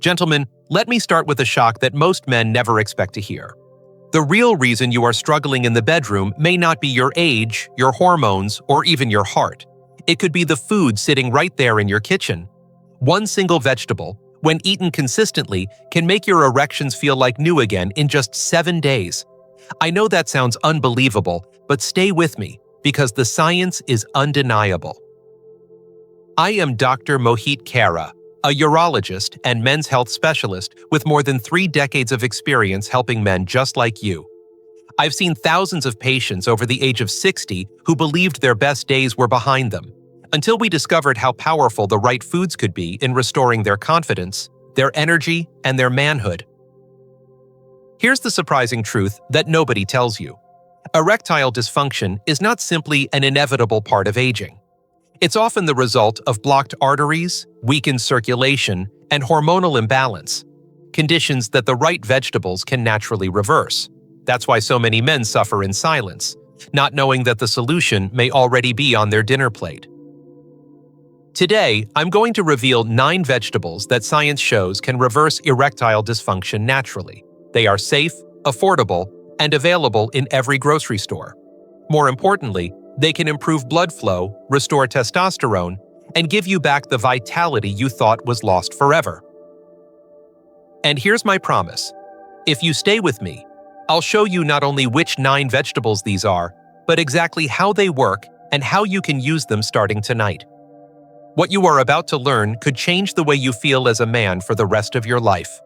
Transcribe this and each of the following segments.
Gentlemen, let me start with a shock that most men never expect to hear. The real reason you are struggling in the bedroom may not be your age, your hormones, or even your heart. It could be the food sitting right there in your kitchen. One single vegetable, when eaten consistently, can make your erections feel like new again in just 7 days. I know that sounds unbelievable, but stay with me, because the science is undeniable. I am Dr. Mohit Kara, a urologist and men's health specialist with more than 3 decades of experience helping men just like you. I've seen thousands of patients over the age of 60 who believed their best days were behind them, until we discovered how powerful the right foods could be in restoring their confidence, their energy, and their manhood. Here's the surprising truth that nobody tells you. Erectile dysfunction is not simply an inevitable part of aging. It's often the result of blocked arteries, weakened circulation, and hormonal imbalance, conditions that the right vegetables can naturally reverse. That's why so many men suffer in silence, not knowing that the solution may already be on their dinner plate. Today, I'm going to reveal 9 vegetables that science shows can reverse erectile dysfunction naturally. They are safe, affordable, and available in every grocery store. More importantly, they can improve blood flow, restore testosterone, and give you back the vitality you thought was lost forever. And here's my promise. If you stay with me, I'll show you not only which 9 vegetables these are, but exactly how they work and how you can use them starting tonight. What you are about to learn could change the way you feel as a man for the rest of your life.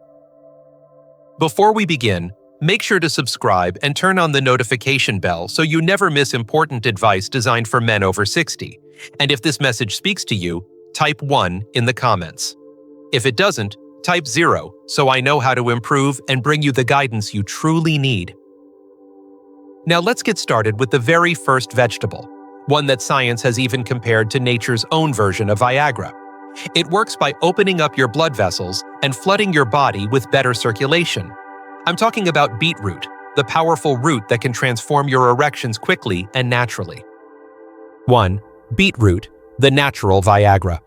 Before we begin, make sure to subscribe and turn on the notification bell so you never miss important advice designed for men over 60. And if this message speaks to you, type 1 in the comments. If it doesn't, type 0 so I know how to improve and bring you the guidance you truly need. Now let's get started with the very first vegetable, one that science has even compared to nature's own version of Viagra. It works by opening up your blood vessels and flooding your body with better circulation. I'm talking about beetroot, the powerful root that can transform your erections quickly and naturally. 1. Beetroot, the natural Viagra.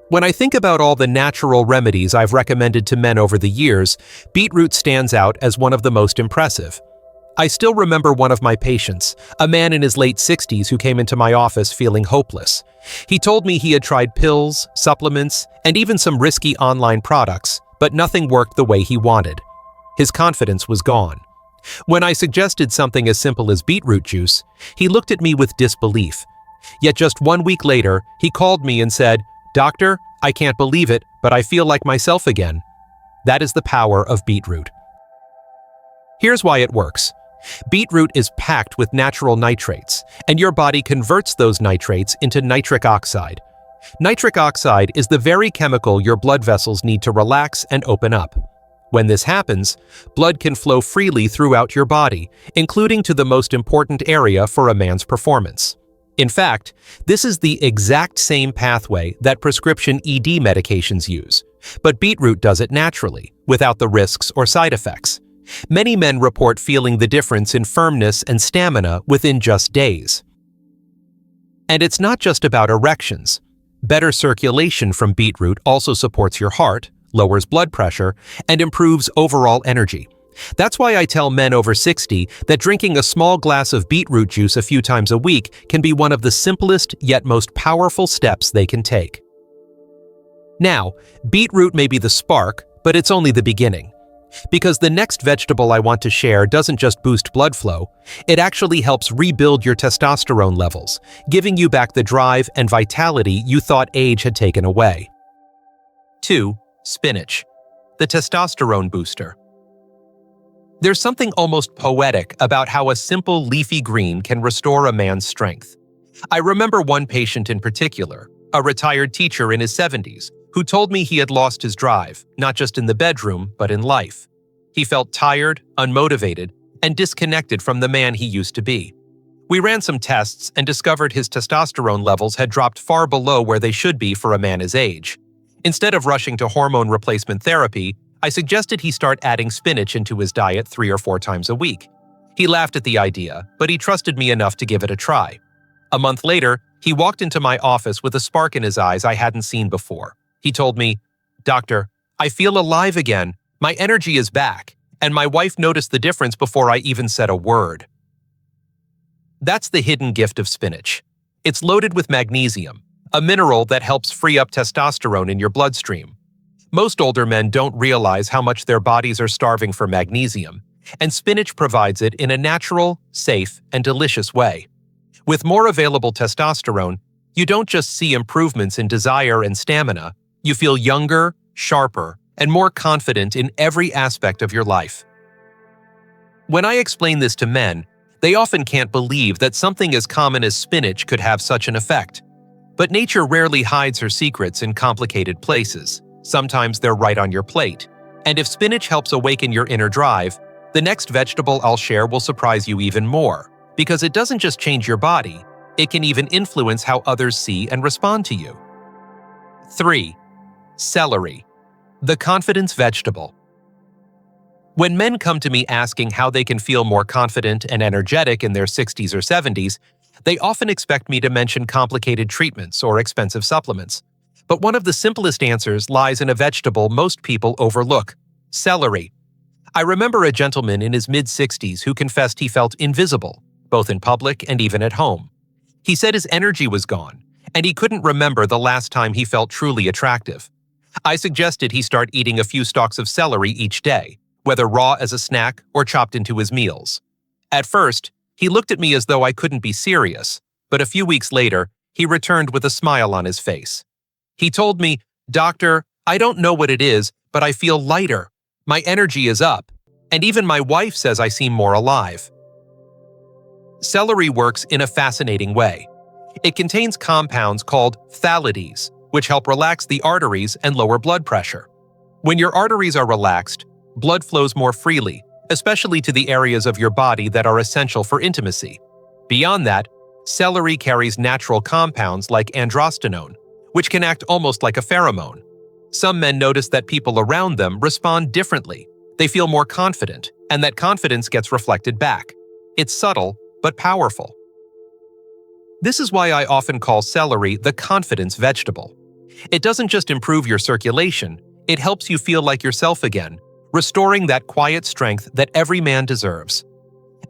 When I think about all the natural remedies I've recommended to men over the years, beetroot stands out as one of the most impressive. I still remember one of my patients, a man in his late 60s who came into my office feeling hopeless. He told me he had tried pills, supplements, and even some risky online products, but nothing worked the way he wanted. His confidence was gone. When I suggested something as simple as beetroot juice, he looked at me with disbelief. Yet just 1 week later, he called me and said, "Doctor, I can't believe it, but I feel like myself again." That is the power of beetroot. Here's why it works. Beetroot is packed with natural nitrates, and your body converts those nitrates into nitric oxide. Nitric oxide is the very chemical your blood vessels need to relax and open up. When this happens, blood can flow freely throughout your body, including to the most important area for a man's performance. In fact, this is the exact same pathway that prescription ED medications use, but beetroot does it naturally, without the risks or side effects. Many men report feeling the difference in firmness and stamina within just days. And it's not just about erections. Better circulation from beetroot also supports your heart, lowers blood pressure, and improves overall energy. That's why I tell men over 60 that drinking a small glass of beetroot juice a few times a week can be one of the simplest yet most powerful steps they can take. Now, beetroot may be the spark, but it's only the beginning. Because the next vegetable I want to share doesn't just boost blood flow, it actually helps rebuild your testosterone levels, giving you back the drive and vitality you thought age had taken away. 2. Spinach, the testosterone booster. There's something almost poetic about how a simple leafy green can restore a man's strength. I remember one patient in particular, a retired teacher in his 70s, who told me he had lost his drive, not just in the bedroom, but in life. He felt tired, unmotivated, and disconnected from the man he used to be. We ran some tests and discovered his testosterone levels had dropped far below where they should be for a man his age. Instead of rushing to hormone replacement therapy, I suggested he start adding spinach into his diet 3 or 4 times a week. He laughed at the idea, but he trusted me enough to give it a try. A month later, he walked into my office with a spark in his eyes I hadn't seen before. He told me, "Doctor, I feel alive again, my energy is back, and my wife noticed the difference before I even said a word. That's the hidden gift of spinach. It's loaded with magnesium, a mineral that helps free up testosterone in your bloodstream. Most older men don't realize how much their bodies are starving for magnesium, and spinach provides it in a natural, safe, and delicious way. With more available testosterone, you don't just see improvements in desire and stamina, you feel younger, sharper, and more confident in every aspect of your life. When I explain this to men, they often can't believe that something as common as spinach could have such an effect. But nature rarely hides her secrets in complicated places. Sometimes they're right on your plate. And if spinach helps awaken your inner drive, the next vegetable I'll share will surprise you even more, because it doesn't just change your body, it can even influence how others see and respond to you. 3. Celery, the confidence vegetable. When men come to me asking how they can feel more confident and energetic in their 60s or 70s, they often expect me to mention complicated treatments or expensive supplements. But one of the simplest answers lies in a vegetable most people overlook: celery. I remember a gentleman in his mid-60s who confessed he felt invisible, both in public and even at home. He said his energy was gone, and he couldn't remember the last time he felt truly attractive. I suggested he start eating a few stalks of celery each day, whether raw as a snack or chopped into his meals. At first, he looked at me as though I couldn't be serious, but a few weeks later, he returned with a smile on his face. He told me, "Doctor, I don't know what it is, but I feel lighter. My energy is up, and even my wife says I seem more alive." Celery works in a fascinating way. It contains compounds called phthalides, which help relax the arteries and lower blood pressure. When your arteries are relaxed, blood flows more freely, especially to the areas of your body that are essential for intimacy. Beyond that, celery carries natural compounds like androstenone, which can act almost like a pheromone. Some men notice that people around them respond differently. They feel more confident, and that confidence gets reflected back. It's subtle, but powerful. This is why I often call celery the confidence vegetable. It doesn't just improve your circulation, it helps you feel like yourself again, restoring that quiet strength that every man deserves.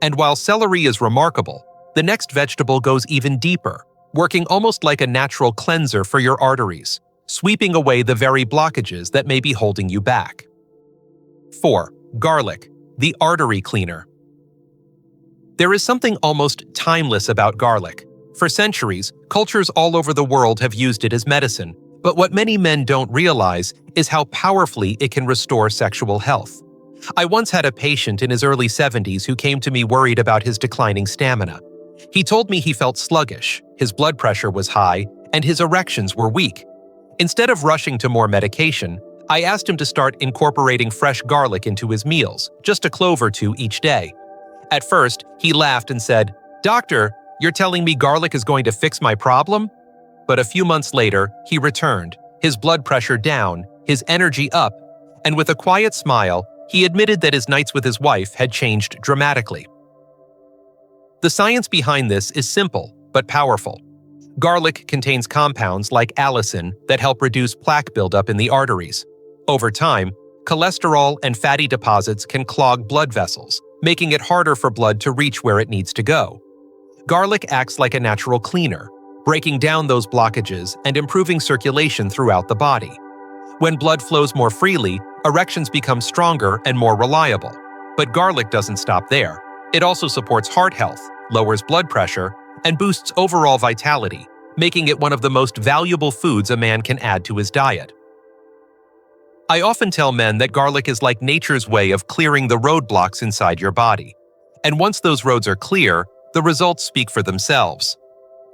And while celery is remarkable, the next vegetable goes even deeper, working almost like a natural cleanser for your arteries, sweeping away the very blockages that may be holding you back. 4. Garlic, the artery cleaner. There is something almost timeless about garlic. For centuries, cultures all over the world have used it as medicine, but what many men don't realize is how powerfully it can restore sexual health. I once had a patient in his early 70s who came to me worried about his declining stamina. He told me he felt sluggish, his blood pressure was high, and his erections were weak. Instead of rushing to more medication, I asked him to start incorporating fresh garlic into his meals, just a clove or two each day. At first, he laughed and said, "Doctor, you're telling me garlic is going to fix my problem?" But a few months later, he returned, his blood pressure down, his energy up, and with a quiet smile, he admitted that his nights with his wife had changed dramatically. The science behind this is simple, but powerful. Garlic contains compounds like allicin that help reduce plaque buildup in the arteries. Over time, cholesterol and fatty deposits can clog blood vessels, making it harder for blood to reach where it needs to go. Garlic acts like a natural cleaner, breaking down those blockages and improving circulation throughout the body. When blood flows more freely, erections become stronger and more reliable. But garlic doesn't stop there. It also supports heart health, lowers blood pressure, and boosts overall vitality, making it one of the most valuable foods a man can add to his diet. I often tell men that garlic is like nature's way of clearing the roadblocks inside your body. And once those roads are clear, the results speak for themselves.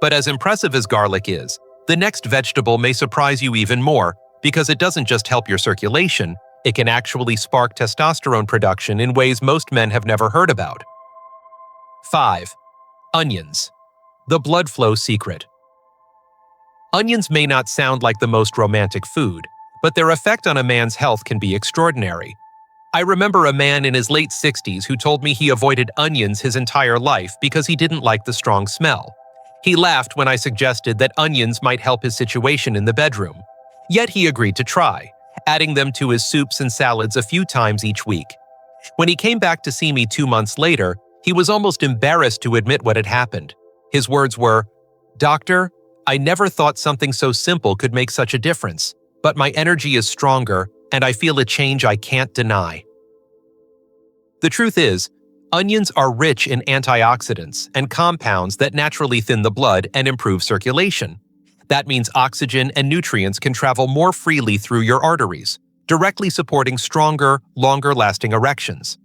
But as impressive as garlic is, the next vegetable may surprise you even more because it doesn't just help your circulation, it can actually spark testosterone production in ways most men have never heard about. 5. Onions, the blood flow secret. Onions may not sound like the most romantic food, but their effect on a man's health can be extraordinary. I remember a man in his late 60s who told me he avoided onions his entire life because he didn't like the strong smell. He laughed when I suggested that onions might help his situation in the bedroom. Yet he agreed to try, adding them to his soups and salads a few times each week. When he came back to see me 2 months later, he was almost embarrassed to admit what had happened. His words were, "Doctor, I never thought something so simple could make such a difference, but my energy is stronger and I feel a change I can't deny." The truth is, onions are rich in antioxidants and compounds that naturally thin the blood and improve circulation. That means oxygen and nutrients can travel more freely through your arteries, directly supporting stronger, longer-lasting erections.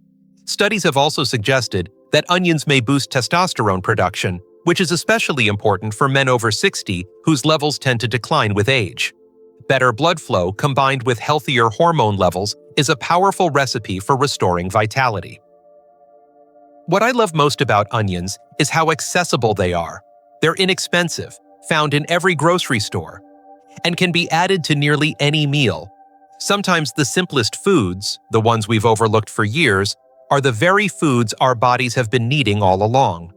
Studies have also suggested that onions may boost testosterone production, which is especially important for men over 60 whose levels tend to decline with age. Better blood flow combined with healthier hormone levels is a powerful recipe for restoring vitality. What I love most about onions is how accessible they are. They're inexpensive, found in every grocery store, and can be added to nearly any meal. Sometimes the simplest foods, the ones we've overlooked for years, are the very foods our bodies have been needing all along.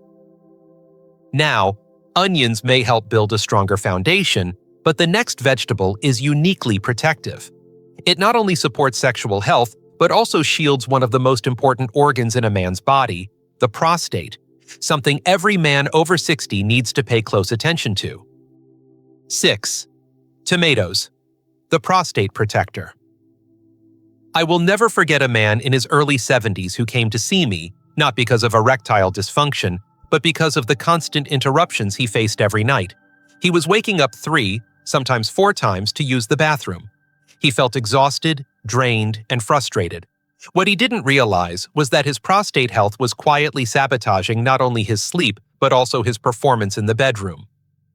Now, onions may help build a stronger foundation, but the next vegetable is uniquely protective. It not only supports sexual health, but also shields one of the most important organs in a man's body, the prostate, something every man over 60 needs to pay close attention to. 6. Tomatoes, the prostate protector. I will never forget a man in his early 70s who came to see me, not because of erectile dysfunction, but because of the constant interruptions he faced every night. He was waking up 3, sometimes 4 times to use the bathroom. He felt exhausted, drained, and frustrated. What he didn't realize was that his prostate health was quietly sabotaging not only his sleep, but also his performance in the bedroom.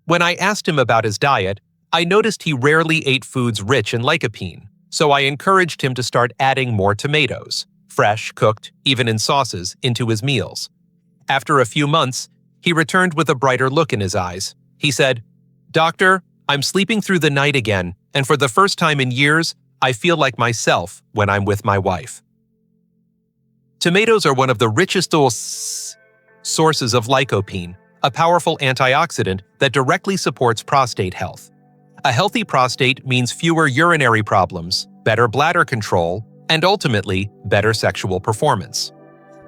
When I asked him about his diet, I noticed he rarely ate foods rich in lycopene, so I encouraged him to start adding more tomatoes, fresh, cooked, even in sauces, into his meals. After a few months, he returned with a brighter look in his eyes. He said, "Doctor, I'm sleeping through the night again, and for the first time in years, I feel like myself when I'm with my wife." Tomatoes are one of the richest sources of lycopene, a powerful antioxidant that directly supports prostate health. A healthy prostate means fewer urinary problems, better bladder control, and ultimately, better sexual performance.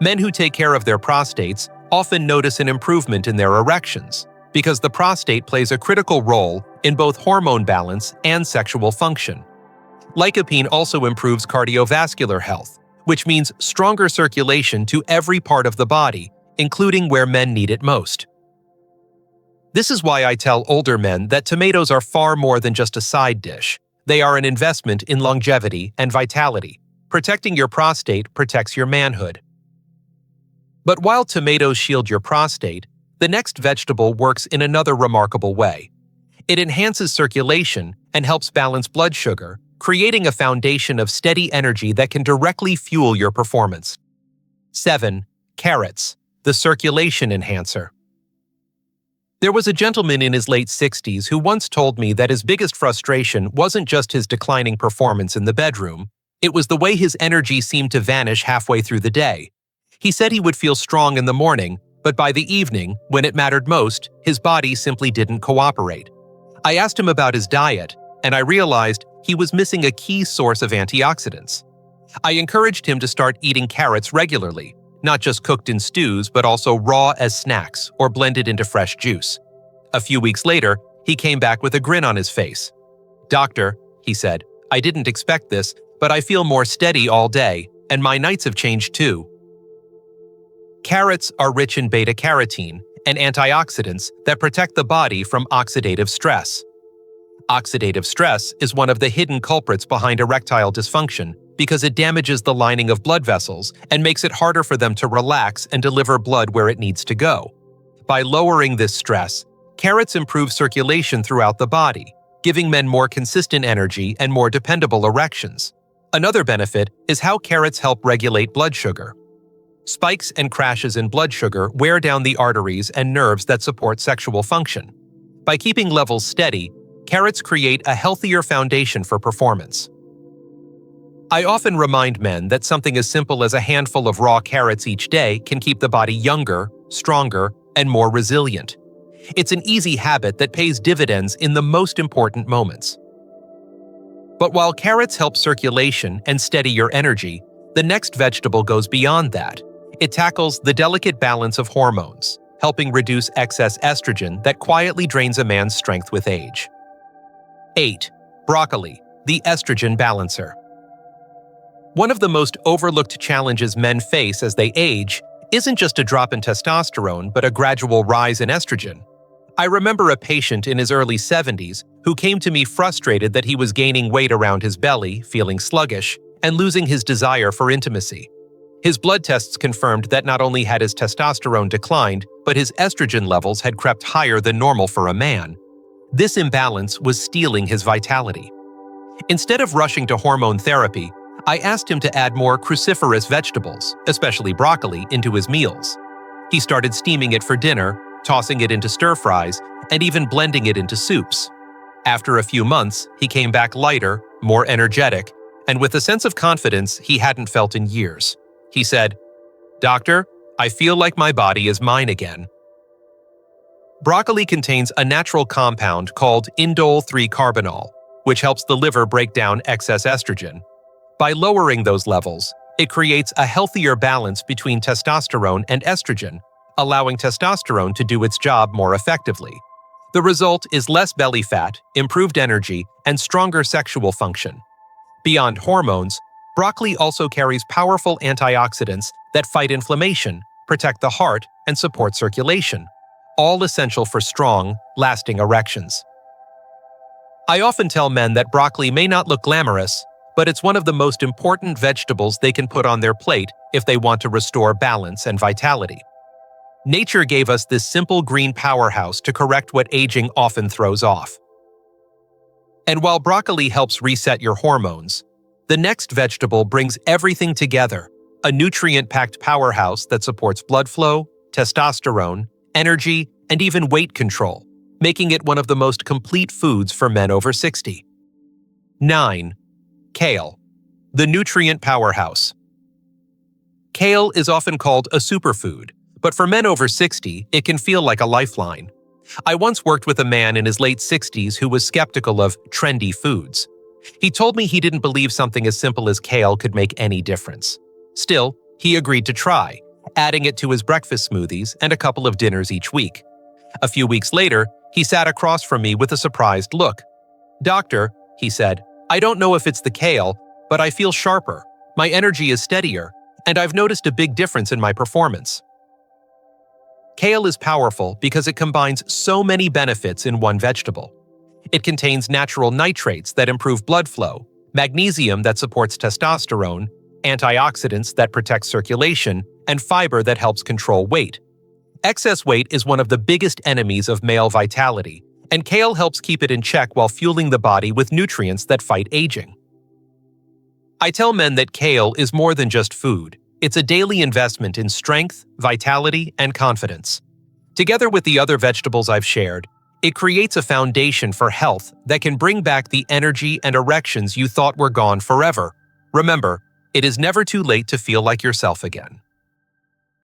Men who take care of their prostates often notice an improvement in their erections, because the prostate plays a critical role in both hormone balance and sexual function. Lycopene also improves cardiovascular health, which means stronger circulation to every part of the body, including where men need it most. This is why I tell older men that tomatoes are far more than just a side dish. They are an investment in longevity and vitality. Protecting your prostate protects your manhood. But while tomatoes shield your prostate, the next vegetable works in another remarkable way. It enhances circulation and helps balance blood sugar, creating a foundation of steady energy that can directly fuel your performance. 7. Carrots, the circulation enhancer. There was a gentleman in his late 60s who once told me that his biggest frustration wasn't just his declining performance in the bedroom, it was the way his energy seemed to vanish halfway through the day. He said he would feel strong in the morning, but by the evening, when it mattered most, his body simply didn't cooperate. I asked him about his diet, and I realized he was missing a key source of antioxidants. I encouraged him to start eating carrots regularly, not just cooked in stews, but also raw as snacks or blended into fresh juice. A few weeks later, he came back with a grin on his face. "Doctor," he said, "I didn't expect this, but I feel more steady all day, and my nights have changed too." Carrots are rich in beta-carotene, and antioxidants that protect the body from oxidative stress. Oxidative stress is one of the hidden culprits behind erectile dysfunction because it damages the lining of blood vessels and makes it harder for them to relax and deliver blood where it needs to go. By lowering this stress, carrots improve circulation throughout the body, giving men more consistent energy and more dependable erections. Another benefit is how carrots help regulate blood sugar. Spikes and crashes in blood sugar wear down the arteries and nerves that support sexual function. By keeping levels steady, carrots create a healthier foundation for performance. I often remind men that something as simple as a handful of raw carrots each day can keep the body younger, stronger, and more resilient. It's an easy habit that pays dividends in the most important moments. But while carrots help circulation and steady your energy, the next vegetable goes beyond that. It tackles the delicate balance of hormones, helping reduce excess estrogen that quietly drains a man's strength with age. 8. Broccoli, the estrogen balancer. One of the most overlooked challenges men face as they age isn't just a drop in testosterone, but a gradual rise in estrogen. I remember a patient in his early 70s who came to me frustrated that he was gaining weight around his belly, feeling sluggish, and losing his desire for intimacy. His blood tests confirmed that not only had his testosterone declined, but his estrogen levels had crept higher than normal for a man. This imbalance was stealing his vitality. Instead of rushing to hormone therapy, I asked him to add more cruciferous vegetables, especially broccoli, into his meals. He started steaming it for dinner, tossing it into stir-fries, and even blending it into soups. After a few months, he came back lighter, more energetic, and with a sense of confidence he hadn't felt in years. He said, "Doctor, I feel like my body is mine again." Broccoli contains a natural compound called indole 3-carbinol, which helps the liver break down excess estrogen. By lowering those levels, it creates a healthier balance between testosterone and estrogen, allowing testosterone to do its job more effectively. The result is less belly fat, improved energy, and stronger sexual function. Beyond hormones, broccoli also carries powerful antioxidants that fight inflammation, protect the heart, and support circulation, all essential for strong, lasting erections. I often tell men that broccoli may not look glamorous, but it's one of the most important vegetables they can put on their plate if they want to restore balance and vitality. Nature gave us this simple green powerhouse to correct what aging often throws off. And while broccoli helps reset your hormones, the next vegetable brings everything together, a nutrient-packed powerhouse that supports blood flow, testosterone, energy, and even weight control, making it one of the most complete foods for men over 60. 9. Kale, the nutrient powerhouse. Kale is often called a superfood, but for men over 60, it can feel like a lifeline. I once worked with a man in his late 60s who was skeptical of trendy foods. He told me he didn't believe something as simple as kale could make any difference. Still, he agreed to try, adding it to his breakfast smoothies and a couple of dinners each week. A few weeks later, he sat across from me with a surprised look. "Doctor," he said, "I don't know if it's the kale, but I feel sharper, my energy is steadier, and I've noticed a big difference in my performance." Kale is powerful because it combines so many benefits in one vegetable. It contains natural nitrates that improve blood flow, magnesium that supports testosterone, antioxidants that protect circulation, and fiber that helps control weight. Excess weight is one of the biggest enemies of male vitality, and kale helps keep it in check while fueling the body with nutrients that fight aging. I tell men that kale is more than just food. It's a daily investment in strength, vitality, and confidence. Together with the other vegetables I've shared, it creates a foundation for health that can bring back the energy and erections you thought were gone forever. Remember, it is never too late to feel like yourself again.